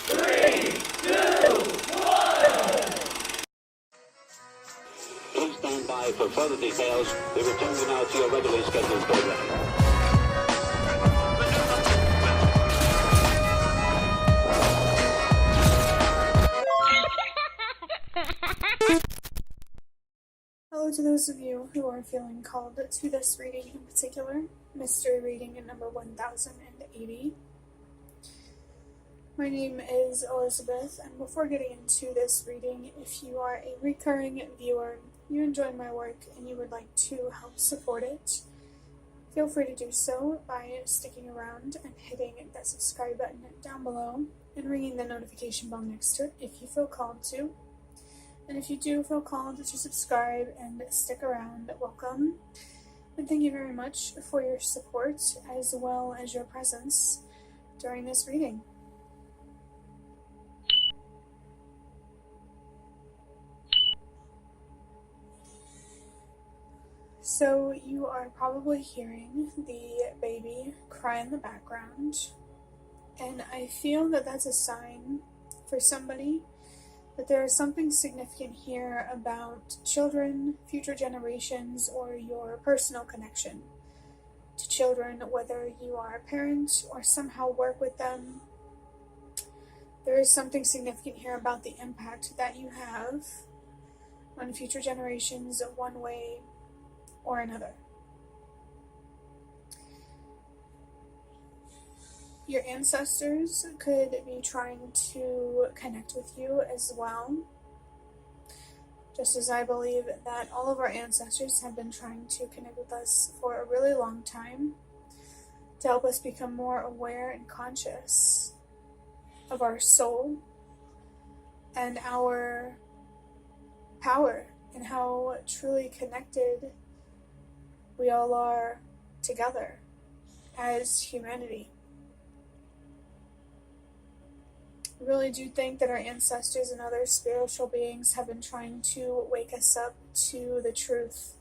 3, 2, 1. Please stand by for further details. We return you now to your regularly scheduled program. Hello to those of you who are feeling called to this reading in particular, mystery reading at number 1080. My name is Elizabeth, and before getting into this reading, if you are a recurring viewer, you enjoy my work, and you would like to help support it, feel free to do so by sticking around and hitting that subscribe button down below and ringing the notification bell next to it if you feel called to. And if you do feel called to subscribe and stick around, welcome. And thank you very much for your support as well as your presence during this reading. So you are probably hearing the baby cry in the background, and I feel that that's a sign for somebody that there is something significant here about children, future generations, or your personal connection to children, whether you are a parent or somehow work with them. There is something significant here about the impact that you have on future generations one way or another. Your ancestors could be trying to connect with you as well, just as I believe that all of our ancestors have been trying to connect with us for a really long time to help us become more aware and conscious of our soul and our power and how truly connected we all are together as humanity. I really do think that our ancestors and other spiritual beings have been trying to wake us up to the truth.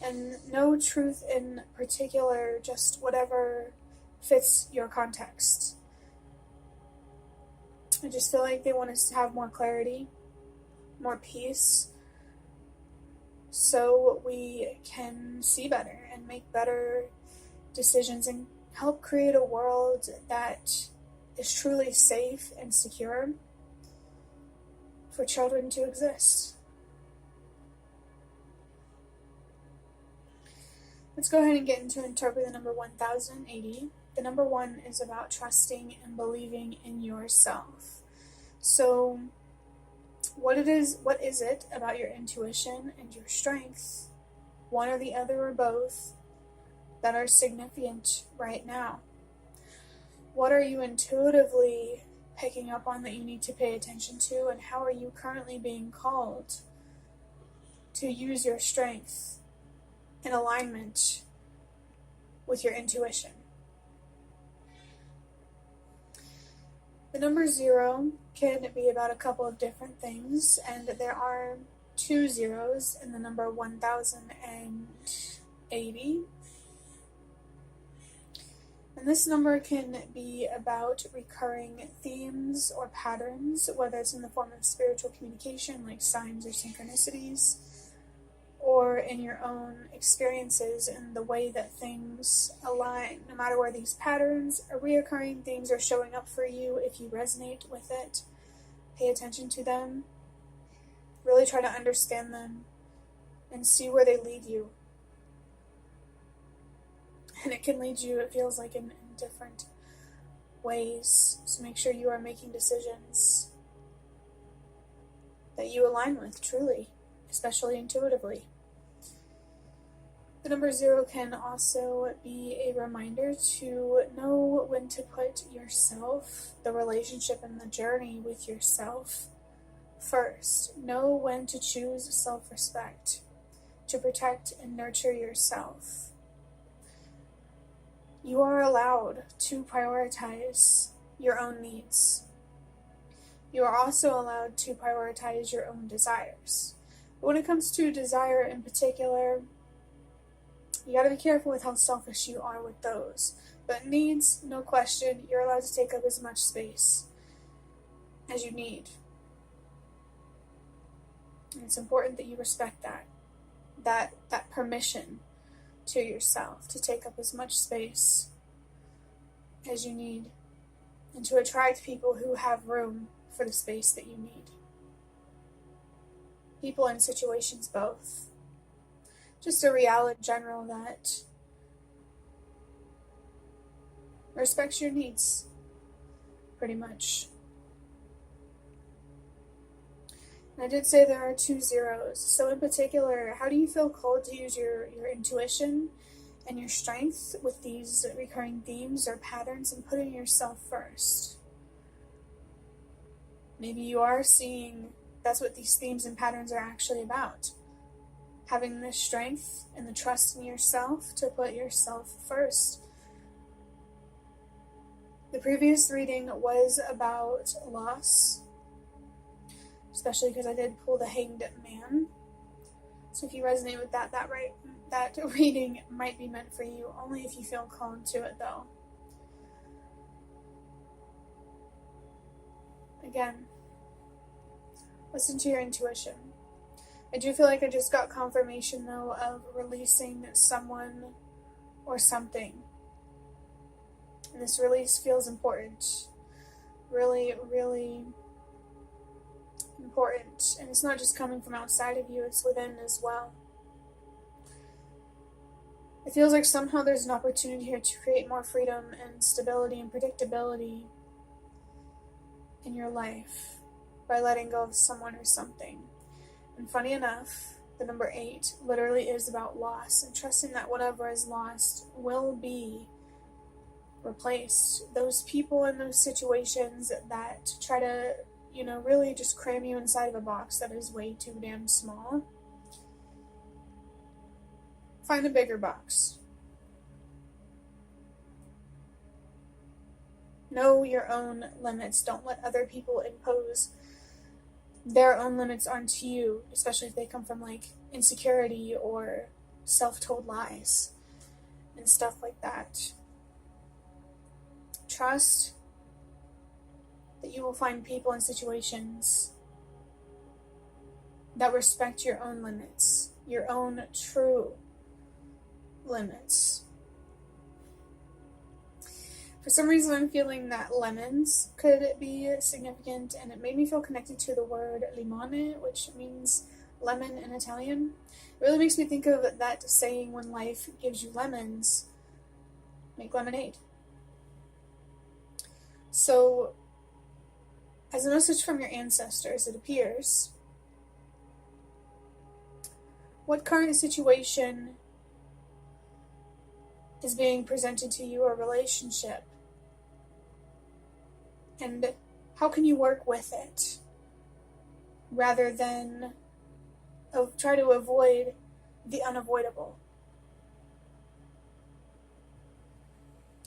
And no truth in particular, just whatever fits your context. I just feel like they want us to have more clarity, more peace, so we can see better and make better decisions and help create a world that is truly safe and secure for children to exist. Let's go ahead and get into interpret the number 1080. The number 1 is about trusting and believing in yourself. So what is it about your intuition and your strength, one or the other or both, that are significant right now? What are you intuitively picking up on that you need to pay attention to, and how are you currently being called to use your strength in alignment with your intuition? The number 0 can be about a couple of different things, and there are 2 zeros in the number 1080. And this number can be about recurring themes or patterns, whether it's in the form of spiritual communication, like signs or synchronicities, or in your own experiences and the way that things align. No matter where these patterns or reoccurring themes are showing up for you, if you resonate with it, pay attention to them, really try to understand them, and see where they lead you. And it can lead you, it feels like, in different ways. So make sure you are making decisions that you align with truly, especially intuitively. The number 0 can also be a reminder to know when to put yourself, the relationship and the journey with yourself first. Know when to choose self-respect, to protect and nurture yourself. You are allowed to prioritize your own needs. You are also allowed to prioritize your own desires. But when it comes to desire in particular, you got to be careful with how selfish you are with those. But needs, no question, you're allowed to take up as much space as you need. And it's important that you respect that permission to yourself to take up as much space as you need, and to attract people who have room for the space that you need. People and situations both. Just a reality in general that respects your needs, pretty much. And I did say there are 2 zeros. So in particular, how do you feel called to use your intuition and your strength with these recurring themes or patterns and putting yourself first? Maybe you are seeing that's what these themes and patterns are actually about. Having the strength and the trust in yourself to put yourself first. The previous reading was about loss, especially because I did pull the Hanged Man. So if you resonate with that reading might be meant for you, only if you feel called to it though. Again, listen to your intuition. I do feel like I just got confirmation though of releasing someone or something. And this release feels important. Really, really important. And it's not just coming from outside of you, it's within as well. It feels like somehow there's an opportunity here to create more freedom and stability and predictability in your life by letting go of someone or something. And funny enough, the number 8 literally is about loss and trusting that whatever is lost will be replaced. Those people and those situations that try to, really just cram you inside of a box that is way too damn small. Find a bigger box. Know your own limits. Don't let other people impose their own limits onto you, especially if they come from like insecurity or self-told lies and stuff like that. Trust that you will find people and situations that respect your own limits, your own true limits. For some reason, I'm feeling that lemons could be significant, and it made me feel connected to the word limone, which means lemon in Italian. It really makes me think of that saying, when life gives you lemons, make lemonade. So, as a message from your ancestors, it appears, what current situation is being presented to you, or relationship? And how can you work with it rather than try to avoid the unavoidable?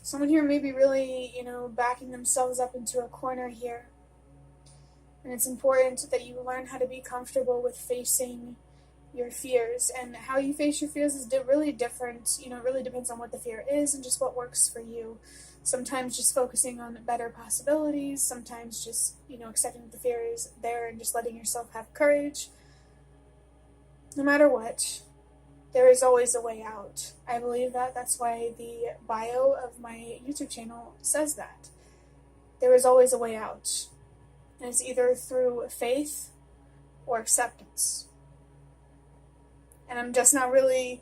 Someone here may be really, backing themselves up into a corner here. And it's important that you learn how to be comfortable with facing your fears. And how you face your fears is really different. It really depends on what the fear is and just what works for you. Sometimes just focusing on better possibilities. Sometimes just, accepting that the fear is there and just letting yourself have courage. No matter what, there is always a way out. I believe that. That's why the bio of my YouTube channel says that. There is always a way out. And it's either through faith or acceptance. And I'm just not really,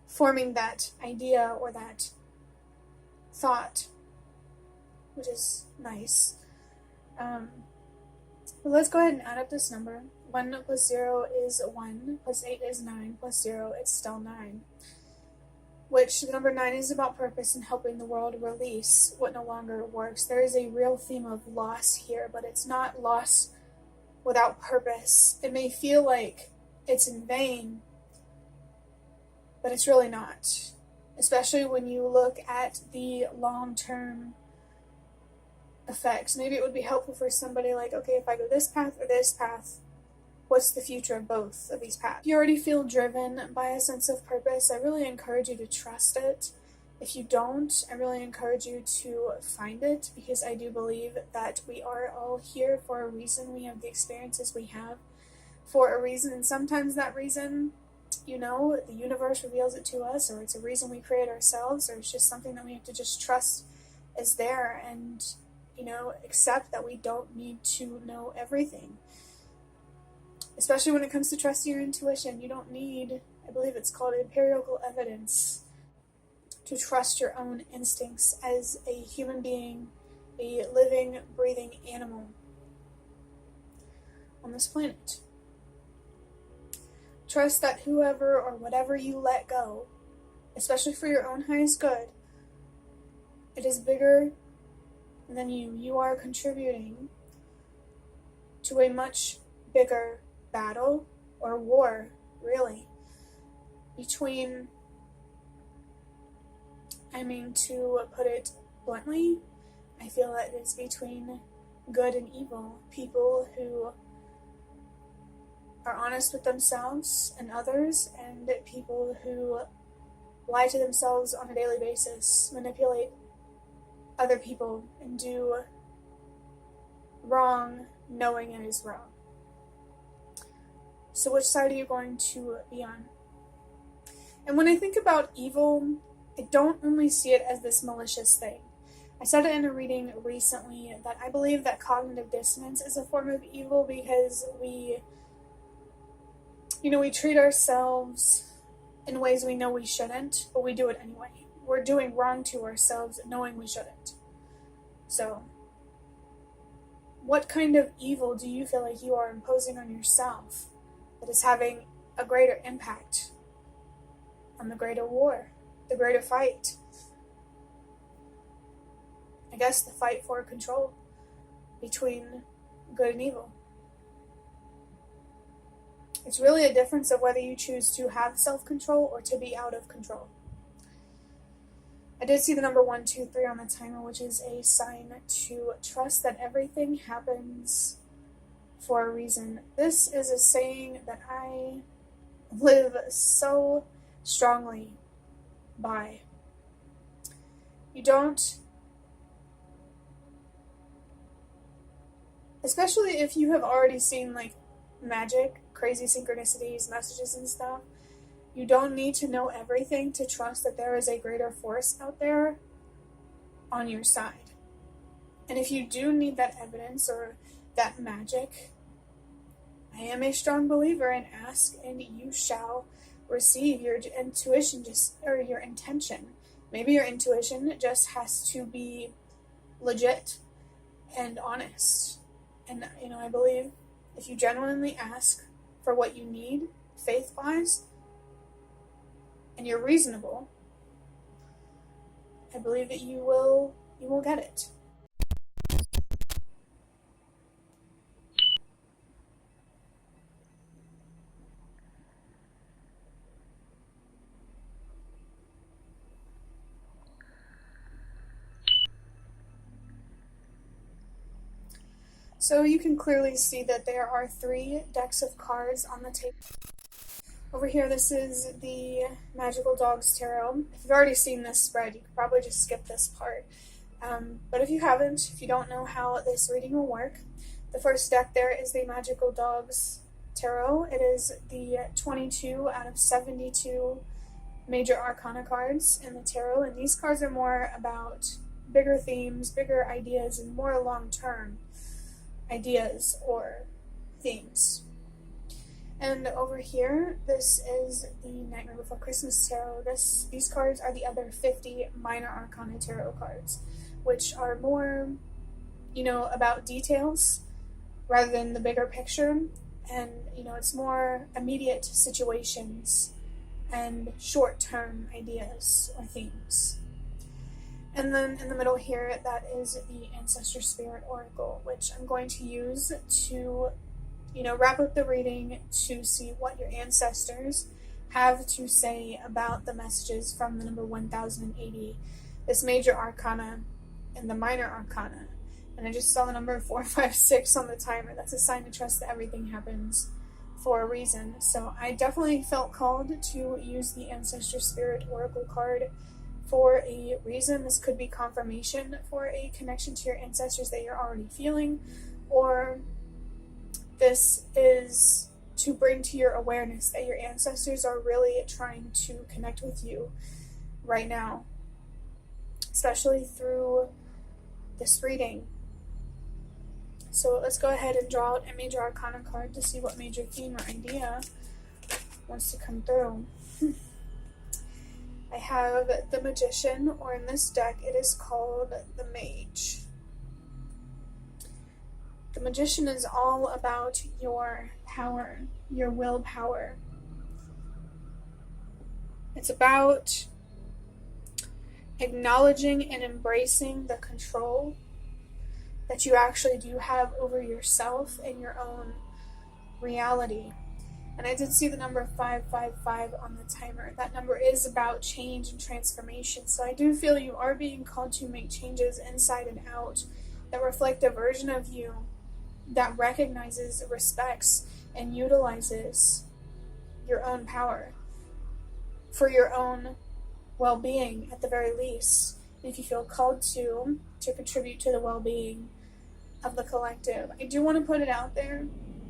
forming that idea or that thought, which is nice. But let's go ahead and add up this number. 1 plus 0 is 1, plus 8 is 9, plus 0, it's still 9. Which, the number 9 is about purpose and helping the world release what no longer works. There is a real theme of loss here, but it's not loss without purpose. It may feel like it's in vain, but it's really not. Especially when you look at the long-term effects. Maybe it would be helpful for somebody like, okay, if I go this path or this path, what's the future of both of these paths? If you already feel driven by a sense of purpose, I really encourage you to trust it If you don't, I really encourage you to find it, because I do believe that we are all here for a reason. We have the experiences we have for a reason, and sometimes that reason, the universe reveals it to us, or it's a reason we create ourselves, or it's just something that we have to just trust is there, and accept that we don't need to know everything. Especially when it comes to trusting your intuition, you don't need, I believe it's called empirical evidence, to trust your own instincts as a human being, a living, breathing animal on this planet. Trust that whoever or whatever you let go, especially for your own highest good, it is bigger than you. You are contributing to a much bigger battle or war, really, between, to put it bluntly, I feel that it's between good and evil. People who are honest with themselves and others, and people who lie to themselves on a daily basis, manipulate other people, and do wrong knowing it is wrong. So which side are you going to be on? And when I think about evil, I don't only see it as this malicious thing. I said it in a reading recently that I believe that cognitive dissonance is a form of evil, because we treat ourselves in ways we know we shouldn't, but we do it anyway. We're doing wrong to ourselves knowing we shouldn't. So, what kind of evil do you feel like you are imposing on yourself that is having a greater impact on the greater war, the greater fight? I guess the fight for control between good and evil. It's really a difference of whether you choose to have self-control or to be out of control. I did see the number 1, 2, 3 on the timer, which is a sign to trust that everything happens for a reason. This is a saying that I live so strongly by. You don't, especially if you have already seen magic, crazy synchronicities, messages and stuff, you don't need to know everything to trust that there is a greater force out there on your side. And if you do need that evidence or that magic, I am a strong believer in ask and you shall receive. Your intuition or your intention. Maybe your intuition just has to be legit and honest. And, I believe if you genuinely ask for what you need, faith-wise, and you're reasonable, I believe that you will get it. So you can clearly see that there are 3 decks of cards on the table. Over here, this is the Magical Dogs Tarot. If you've already seen this spread, you could probably just skip this part. But if you haven't, if you don't know how this reading will work, the first deck there is the Magical Dogs Tarot. It is the 22 out of 72 major arcana cards in the tarot, and these cards are more about bigger themes, bigger ideas, and more long-term ideas or themes. And over here, this is the Nightmare Before Christmas Tarot. These cards are the other 50 minor arcana tarot cards, which are more, about details rather than the bigger picture. And, it's more immediate situations and short-term ideas or themes. And then in the middle here, that is the Ancestor Spirit Oracle, which I'm going to use to wrap up the reading to see what your ancestors have to say about the messages from the number 1080, this major arcana and the minor arcana. And I just saw the number 456 on the timer. That's a sign to trust that everything happens for a reason. So I definitely felt called to use the Ancestor Spirit Oracle card for a reason. This could be confirmation for a connection to your ancestors that you're already feeling, or this is to bring to your awareness that your ancestors are really trying to connect with you right now, especially through this reading. So let's go ahead and draw out a major arcana card to see what major theme or idea wants to come through. I have the Magician, or in this deck it is called the Mage. The Magician is all about your power, your willpower. It's about acknowledging and embracing the control that you actually do have over yourself and your own reality. And I did see the number 555 on the timer. That number is about change and transformation. So I do feel you are being called to make changes inside and out that reflect a version of you that recognizes, respects, and utilizes your own power for your own well-being at the very least. If you feel called to contribute to the well-being of the collective. I do want to put it out there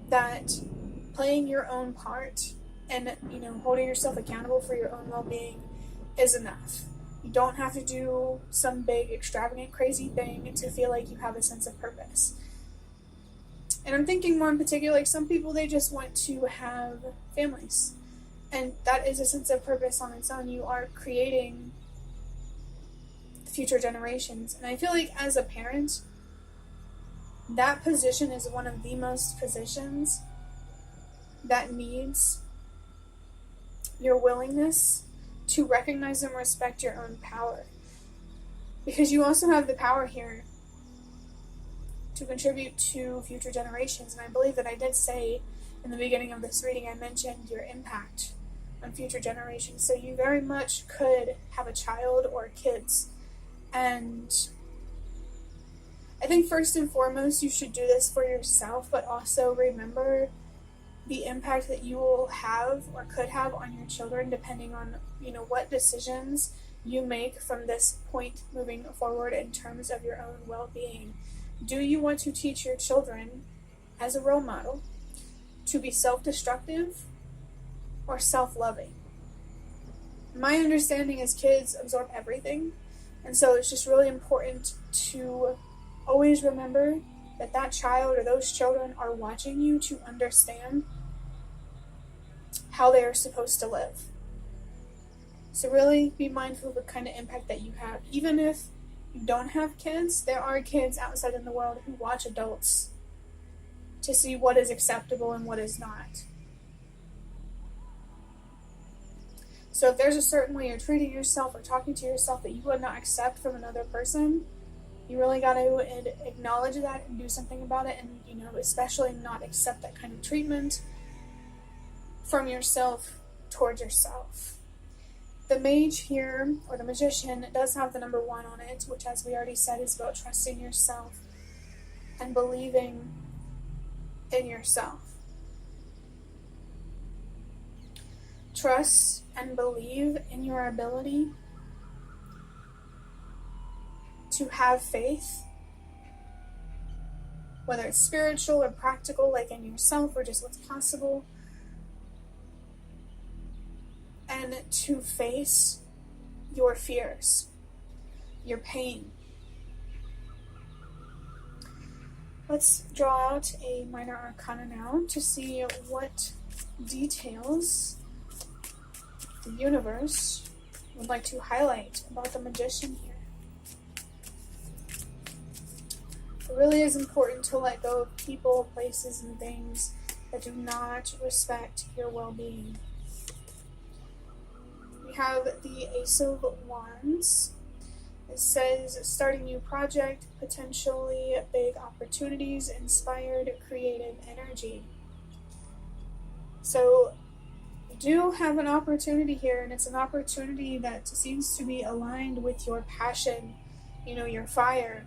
that playing your own part and, holding yourself accountable for your own well-being is enough. You don't have to do some big, extravagant, crazy thing to feel like you have a sense of purpose. And I'm thinking more in particular, like some people, they just want to have families. And that is a sense of purpose on its own. You are creating future generations. And I feel like as a parent, that position is one of the most positions that needs your willingness to recognize and respect your own power. Because you also have the power here to contribute to future generations. And I believe that I did say in the beginning of this reading, I mentioned your impact on future generations. So you very much could have a child or kids. And I think first and foremost, you should do this for yourself, but also remember the impact that you will have or could have on your children, depending on, what decisions you make from this point moving forward in terms of your own well-being. Do you want to teach your children as a role model to be self-destructive or self-loving? My understanding is kids absorb everything, and so it's just really important to always remember that that child or those children are watching you to understand how they are supposed to live. So really be mindful of the kind of impact that you have. Even if you don't have kids, there are kids outside in the world who watch adults to see what is acceptable and what is not. So if there's a certain way you're treating yourself or talking to yourself that you would not accept from another person, you really got to acknowledge that and do something about it, and especially not accept that kind of treatment from yourself towards yourself. The Mage here, or the Magician, does have the number 1 on it, which, as we already said, is about trusting yourself and believing in yourself. Trust and believe in your ability to have faith, whether it's spiritual or practical, like in yourself or just what's possible, and to face your fears, your pain. Let's draw out a minor arcana now to see what details the universe would like to highlight about the Magician here. It really is important to let go of people, places, and things that do not respect your well-being. We have the Ace of Wands. It says, starting new project, potentially big opportunities, inspired, creative energy. So you do have an opportunity here, and it's an opportunity that seems to be aligned with your passion, your fire.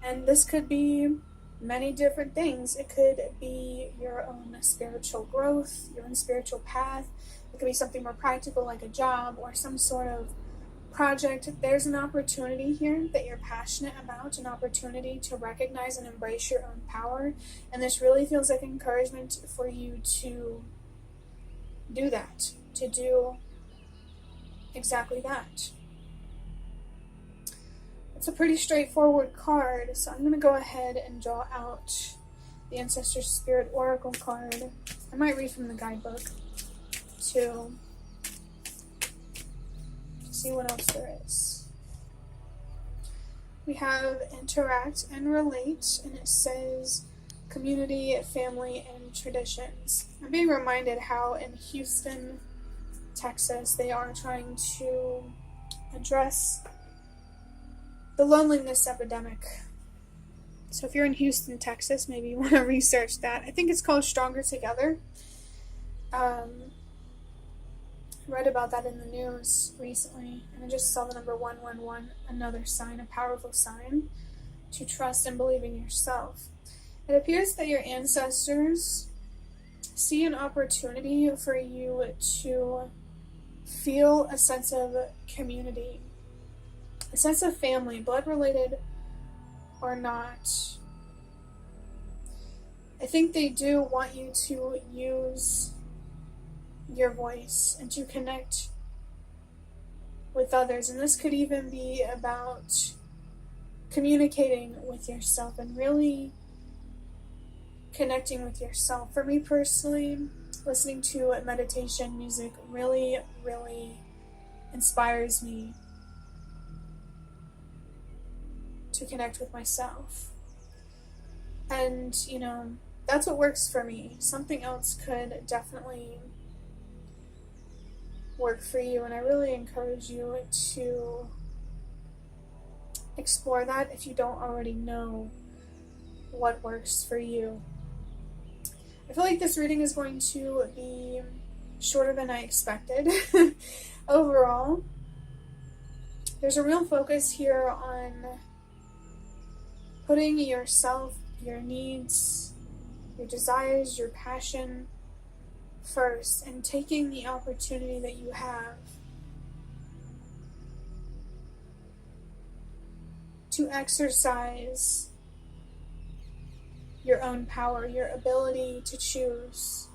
And this could be many different things. It could be your own spiritual growth, your own spiritual path. It could be something more practical like a job or some sort of project, there's an opportunity here that you're passionate about, an opportunity to recognize and embrace your own power, and this really feels like encouragement for you to do that, to do exactly that. It's a pretty straightforward card, so I'm going to go ahead and draw out the Ancestor Spirit Oracle card. I might read from the guidebook to see what else there is. We have interact and relate, and it says community, family, and traditions. I'm being reminded how in Houston, Texas, they are trying to address the loneliness epidemic. So if you're in Houston, Texas, maybe you want to research that. I think it's called Stronger Together. I read about that in the news recently, and I just saw the number 111, another sign, a powerful sign to trust and believe in yourself. It appears that your ancestors see an opportunity for you to feel a sense of community, a sense of family, blood-related or not. I think they do want you to use your voice and to connect with others, and this could even be about communicating with yourself and really connecting with yourself. For me personally, listening to meditation music really inspires me to connect with myself. And, that's what works for me. Something else could definitely work for you, and I really encourage you to explore that if you don't already know what works for you. I feel like this reading is going to be shorter than I expected overall. There's a real focus here on putting yourself, your needs, your desires, your passion first, and taking the opportunity that you have to exercise your own power, your ability to choose,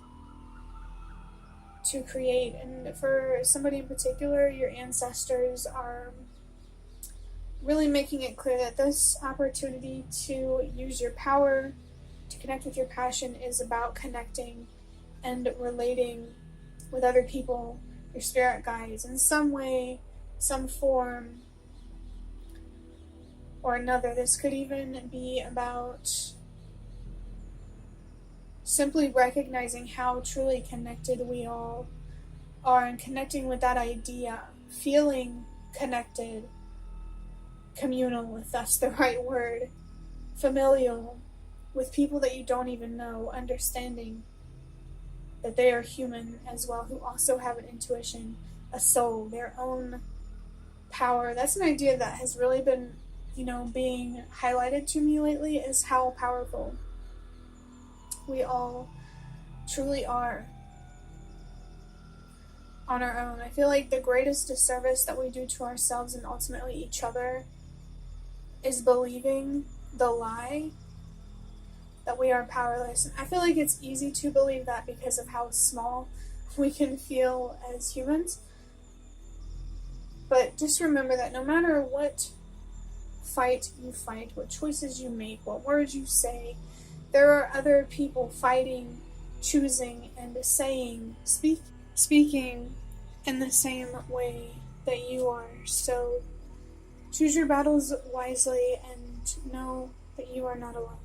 to create. And for somebody in particular, your ancestors are really making it clear that this opportunity to use your power, to connect with your passion, is about connecting and relating with other people, your spirit guides, in some way, some form or another. This could even be about simply recognizing how truly connected we all are, and connecting with that idea, feeling connected, communal, if that's the right word, familial, with people that you don't even know, understanding that they are human as well, who also have an intuition, a soul, their own power. That's an idea that has really been, being highlighted to me lately, is how powerful we all truly are on our own. I feel like the greatest disservice that we do to ourselves and ultimately each other is believing the lie that we are powerless. And I feel like it's easy to believe that because of how small we can feel as humans. But just remember that no matter what fight you fight, what choices you make, what words you say, there are other people fighting, choosing, and saying, speaking in the same way that you are. So choose your battles wisely and know that you are not alone.